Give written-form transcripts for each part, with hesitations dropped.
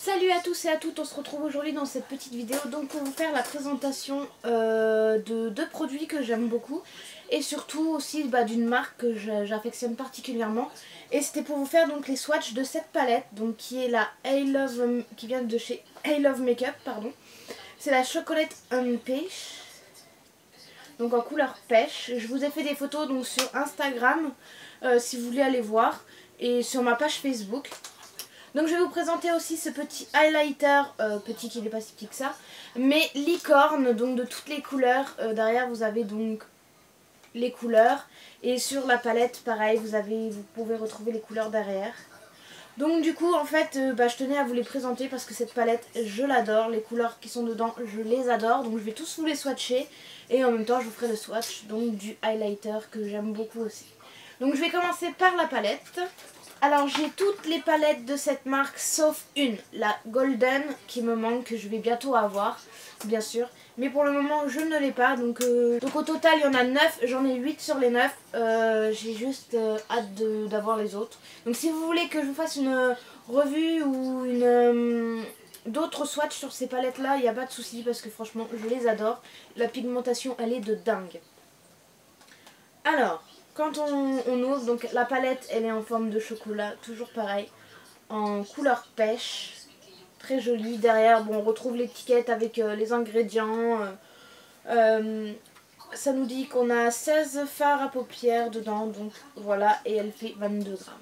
Salut à tous et à toutes, on se retrouve aujourd'hui dans cette petite vidéo donc pour vous faire la présentation de deux produits que j'aime beaucoup et surtout aussi d'une marque que j'affectionne particulièrement, et c'était pour vous faire donc les swatchs de cette palette donc qui est la qui vient de chez I Love Makeup, pardon. C'est la Chocolate and Peach, donc en couleur pêche. Je vous ai fait des photos donc sur Instagram si vous voulez aller voir, et sur ma page Facebook. Donc je vais vous présenter aussi ce petit highlighter, petit qui n'est pas si petit que ça, mais licorne, donc de toutes les couleurs. Derrière vous avez donc les couleurs, et sur la palette pareil vous pouvez retrouver les couleurs derrière. Donc du coup en fait je tenais à vous les présenter parce que cette palette je l'adore, les couleurs qui sont dedans je les adore, donc je vais tous vous les swatcher et en même temps je vous ferai le swatch donc du highlighter que j'aime beaucoup aussi. Donc je vais commencer par la palette. Alors j'ai toutes les palettes de cette marque sauf une, la Golden, qui me manque, que je vais bientôt avoir bien sûr. Mais pour le moment je ne l'ai pas, donc au total il y en a 9, j'en ai 8 sur les 9. J'ai juste hâte d'avoir les autres. Donc si vous voulez que je vous fasse une revue ou d'autres swatchs sur ces palettes là, il n'y a pas de souci parce que franchement je les adore. La pigmentation elle est de dingue. Alors, quand on ouvre, donc la palette elle est en forme de chocolat, toujours pareil, en couleur pêche, très jolie. Derrière on retrouve l'étiquette avec les ingrédients. Ça nous dit qu'on a 16 fards à paupières dedans, donc voilà, et elle fait 22 grammes.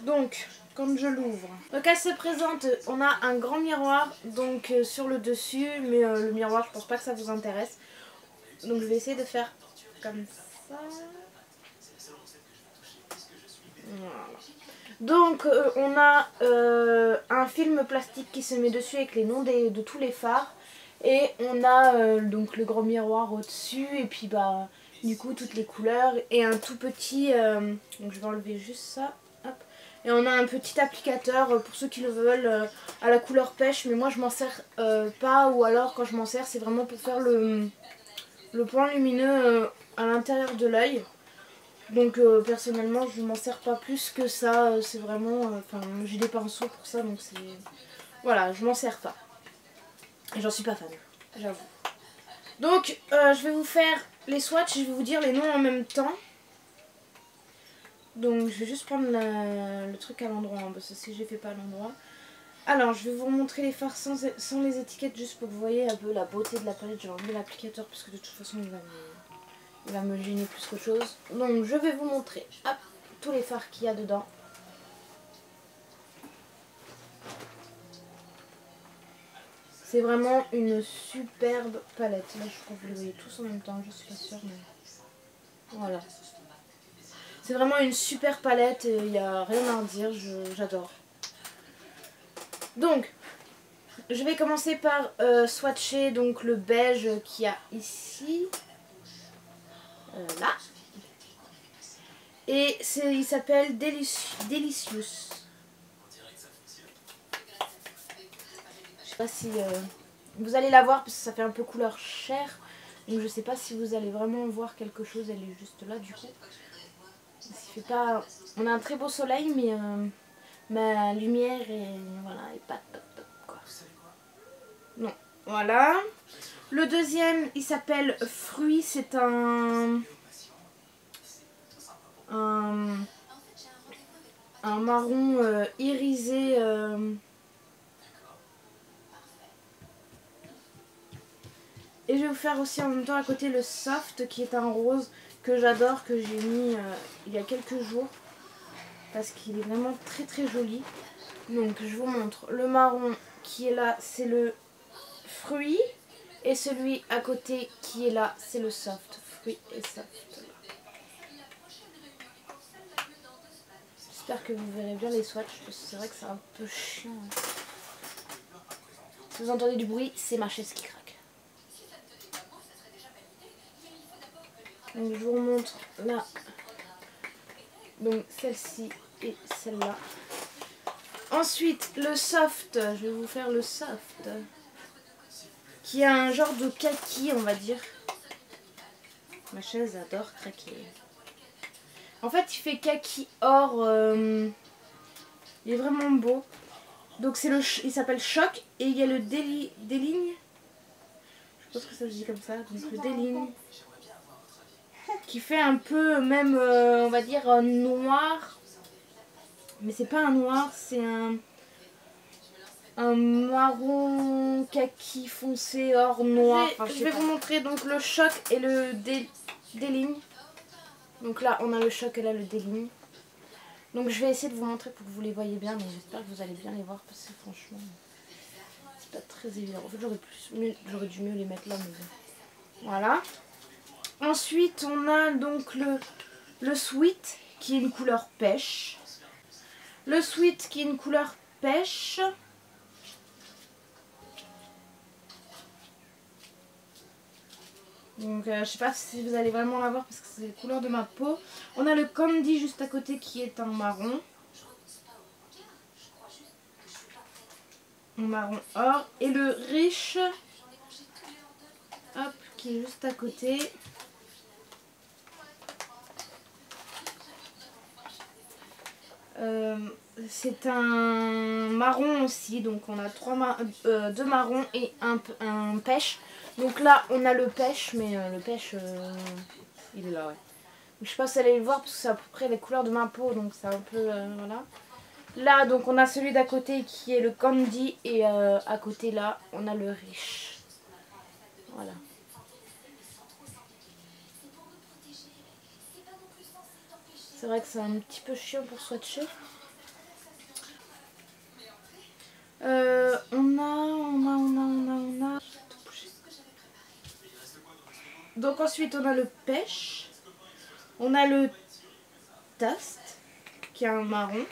Donc, quand je l'ouvre, donc elle se présente, on a un grand miroir donc sur le dessus, mais le miroir je pense pas que ça vous intéresse. Donc je vais essayer de faire comme ça. Voilà. Donc on a un film plastique qui se met dessus avec les noms de tous les fards, et on a donc le grand miroir au dessus, et puis du coup toutes les couleurs, et un tout petit donc je vais enlever juste ça, hop. Et on a un petit applicateur pour ceux qui le veulent à la couleur pêche, mais moi je m'en sers pas, ou alors quand je m'en sers c'est vraiment pour faire le point lumineux à l'intérieur de l'œil. Donc personnellement je m'en sers pas plus que ça, c'est vraiment, enfin j'ai des pinceaux pour ça, donc c'est, voilà, je m'en sers pas. Et j'en suis pas fan, j'avoue. Donc je vais vous faire les swatchs, je vais vous dire les noms en même temps. Donc je vais juste prendre le truc à l'endroit, parce que si je les fais pas à l'endroit. Alors je vais vous montrer les fards sans les étiquettes, juste pour que vous voyez un peu la beauté de la palette. J'ai enlevé l'applicateur parce que de toute façon il va me gêner plus qu'autre chose. Donc je vais vous montrer, hop, tous les fards qu'il y a dedans. C'est vraiment une superbe palette. Là je crois que vous les voyez tous en même temps, je suis pas sûre, mais voilà. C'est vraiment une super palette, il n'y a rien à en dire, j'adore. Donc je vais commencer par swatcher donc le beige qu'il y a ici. Là. Et il s'appelle Delicious. Je sais pas si vous allez la voir parce que ça fait un peu couleur chair. Donc je sais pas si vous allez vraiment voir quelque chose. Elle est juste là du coup. Fait pas... On a un très beau soleil, mais ma lumière est pas top top quoi. Non. Voilà. Le deuxième il s'appelle Fruit. C'est un marron irisé. Et je vais vous faire aussi en même temps à côté le soft qui est un rose que j'adore, que j'ai mis il y a quelques jours parce qu'il est vraiment très très joli. Donc je vous montre le marron qui est là, c'est le fruit, et celui à côté qui est là c'est le soft, fruit et soft. J'espère que vous verrez bien les swatchs parce que c'est vrai que c'est un peu chiant. Si vous entendez du bruit, c'est ma chaise qui craque. Donc je vous remontre là, donc celle-ci et celle-là. Ensuite le soft, je vais vous faire le soft, qui a un genre de kaki on va dire. Ma chaise adore craquer. En fait il fait kaki or, il est vraiment beau. Donc il s'appelle Choc et il y a le Déligne. Je pense que ça se dit comme ça. Donc le Déligne. Qui fait un peu même, on va dire, noir. Mais c'est pas un noir, c'est un marron kaki foncé or noir. Je vais vous montrer donc le Choc et le Déligne. Donc là on a le Choc et là le Déligne. Donc je vais essayer de vous montrer pour que vous les voyez bien, mais j'espère que vous allez bien les voir parce que franchement c'est pas très évident. En fait j'aurais dû mieux les mettre là, mais bon. Voilà. Ensuite on a donc le Sweet qui est une couleur pêche. Le Sweet qui est une couleur pêche. Donc je sais pas si vous allez vraiment la voir parce que c'est les couleurs de ma peau. On a le Candy juste à côté qui est un marron. Un marron or. Et le Riche, hop, qui est juste à côté. C'est un marron aussi, donc on a deux marrons et un pêche. Donc là on a le pêche, mais le pêche il est là, ouais. Je sais pas si vous allez le voir parce que c'est à peu près les couleurs de ma peau, donc c'est un peu voilà. Là donc on a celui d'à côté qui est le Candy et à côté là on a le Riche. Voilà. C'est vrai que c'est un petit peu chiant pour swatcher. On a. Donc ensuite on a le pêche. On a le Taste qui est un marron.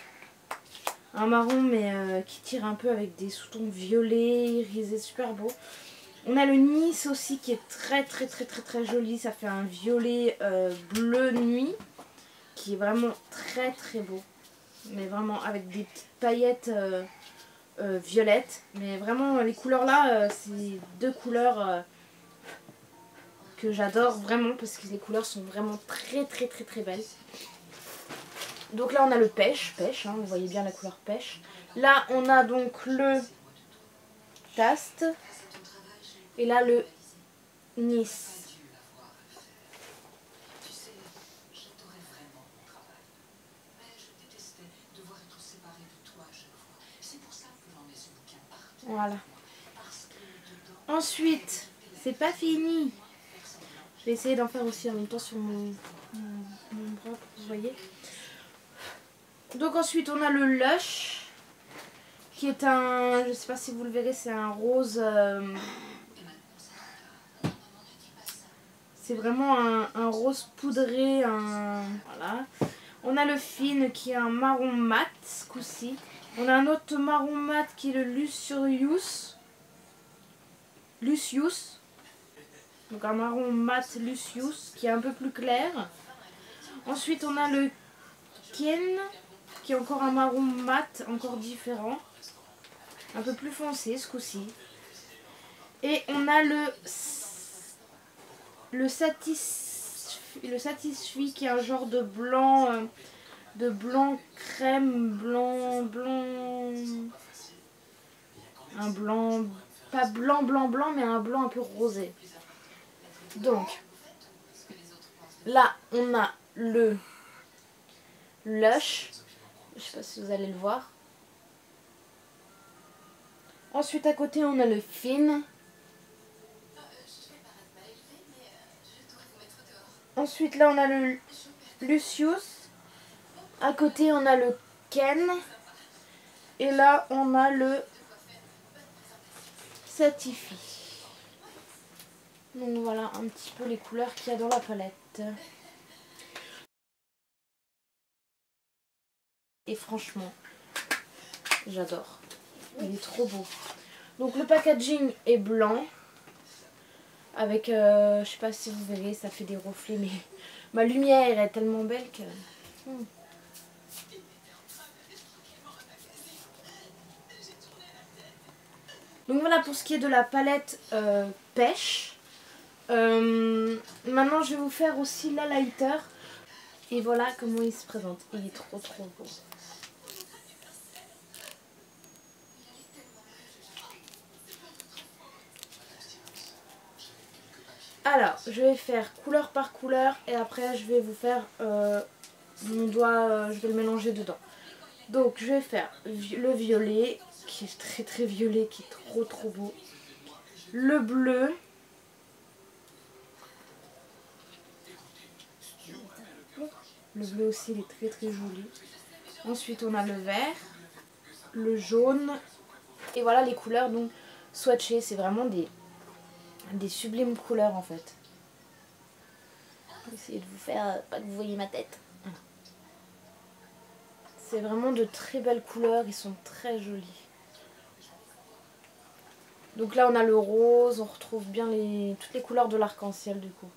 Un marron mais qui tire un peu avec des sous-tons violets, irisés, super beau. On a le Nice aussi qui est très joli. Ça fait un violet bleu nuit qui est vraiment très beau. Mais vraiment avec des petites paillettes violettes. Mais vraiment les couleurs là, c'est deux couleurs que j'adore vraiment parce que les couleurs sont vraiment très belles. Donc là on a le pêche, hein, vous voyez bien la couleur pêche. Là on a donc le Taste et là le Nice. Voilà. Ensuite, c'est pas fini. Je vais essayer d'en faire aussi en même temps sur mon bras pour que vous voyez. Donc ensuite on a le Lush qui est un, je sais pas si vous le verrez, c'est un rose, c'est vraiment un rose poudré, voilà. On a le Fine qui est un marron mat ce coup-ci. On a un autre marron mat qui est le Lucius. Donc un marron mat Lucius qui est un peu plus clair. Ensuite on a le Ken qui est encore un marron mat, encore différent. Un peu plus foncé ce coup-ci. Et on a le Satisfy qui est un genre de blanc crème, blanc, un blanc, pas blanc mais un blanc un peu rosé. Donc là on a le Lush, je sais pas si vous allez le voir. Ensuite à côté on a le Fine. Ensuite là on a le Lucius. À côté on a le Ken. Et là on a le Satisfy. Donc voilà un petit peu les couleurs qu'il y a dans la palette. Et franchement, j'adore. Il est trop beau. Donc le packaging est blanc. Avec, je sais pas si vous verrez, ça fait des reflets. Mais ma lumière est tellement belle que... Donc voilà pour ce qui est de la palette pêche. Maintenant je vais vous faire aussi l'highlighter. Et voilà comment il se présente. Il est trop beau. Alors, je vais faire couleur par couleur et après je vais vous faire mon doigt, je vais le mélanger dedans. Donc je vais faire le violet, qui est très très violet, qui est trop beau. Le bleu. Le bleu aussi, il est très joli. Ensuite on a le vert, le jaune. Et voilà les couleurs donc swatchées, c'est vraiment des sublimes couleurs en fait. Je vais essayer de vous faire, pas que vous voyez ma tête. C'est vraiment de très belles couleurs, ils sont très jolis. Donc là on a le rose, on retrouve bien toutes les couleurs de l'arc-en-ciel du coup.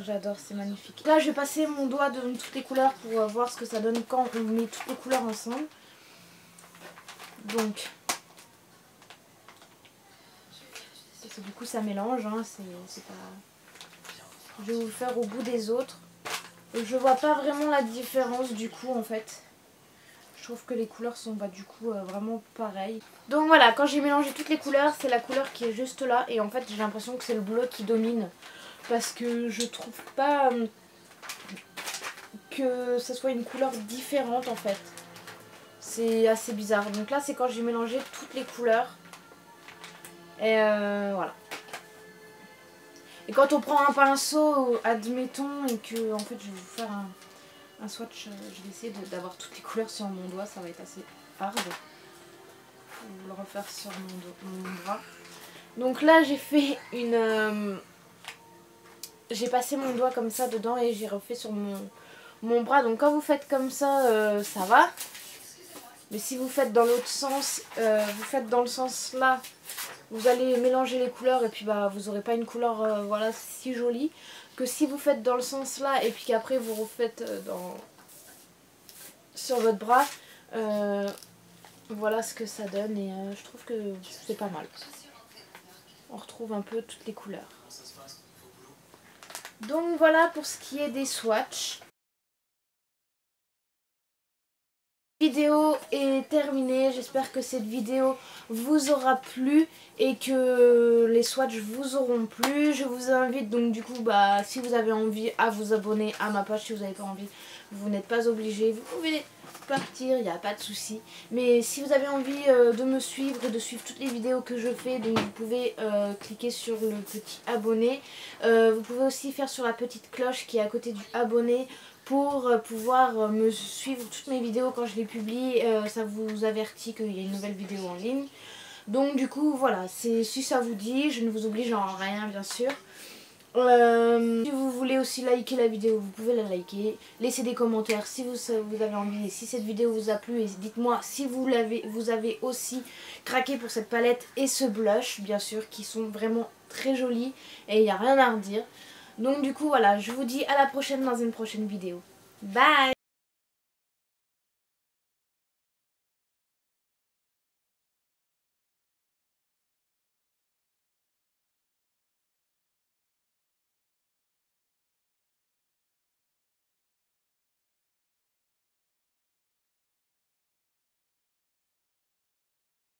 J'adore, c'est magnifique. Là je vais passer mon doigt dans toutes les couleurs pour voir ce que ça donne quand on met toutes les couleurs ensemble. Donc, du coup ça mélange, hein, c'est pas... Je vais vous le faire au bout des autres. Je vois pas vraiment la différence du coup en fait. Je trouve que les couleurs sont du coup vraiment pareilles. Donc voilà, quand j'ai mélangé toutes les couleurs, c'est la couleur qui est juste là. Et en fait j'ai l'impression que c'est le bleu qui domine. Parce que je trouve pas que ce soit une couleur différente en fait. C'est assez bizarre. Donc là c'est quand j'ai mélangé toutes les couleurs. Et voilà. Et quand on prend un pinceau, admettons, et que en fait je vais vous faire un swatch, je vais essayer d'avoir toutes les couleurs sur mon doigt, ça va être assez hard. Je vais le refaire sur mon bras. Donc là j'ai fait j'ai passé mon doigt comme ça dedans et j'ai refait sur mon bras. Donc quand vous faites comme ça, ça va. Mais si vous faites dans l'autre sens, vous faites dans le sens là, vous allez mélanger les couleurs et puis vous n'aurez pas une couleur voilà, si jolie. Que si vous faites dans le sens là et puis qu'après vous refaites sur votre bras, voilà ce que ça donne et je trouve que c'est pas mal. On retrouve un peu toutes les couleurs. Donc voilà pour ce qui est des swatchs. La vidéo est terminée, j'espère que cette vidéo vous aura plu et que les swatchs vous auront plu. Je vous invite donc du coup si vous avez envie à vous abonner à ma page. Si vous n'avez pas envie, vous n'êtes pas obligé, vous pouvez partir, il n'y a pas de souci. Mais si vous avez envie de me suivre et de suivre toutes les vidéos que je fais, donc vous pouvez cliquer sur le petit abonné. Vous pouvez aussi faire sur la petite cloche qui est à côté du abonné pour pouvoir me suivre toutes mes vidéos quand je les publie. Ça vous avertit qu'il y a une nouvelle vidéo en ligne. Donc du coup voilà, si ça vous dit, je ne vous oblige en rien bien sûr. Si vous voulez aussi liker la vidéo, vous pouvez la liker. Laissez des commentaires si vous avez envie et si cette vidéo vous a plu. Et dites-moi si vous avez aussi craqué pour cette palette et ce blush, bien sûr, qui sont vraiment très jolis. Et il n'y a rien à redire. Donc du coup voilà, je vous dis à la prochaine dans une prochaine vidéo. Bye!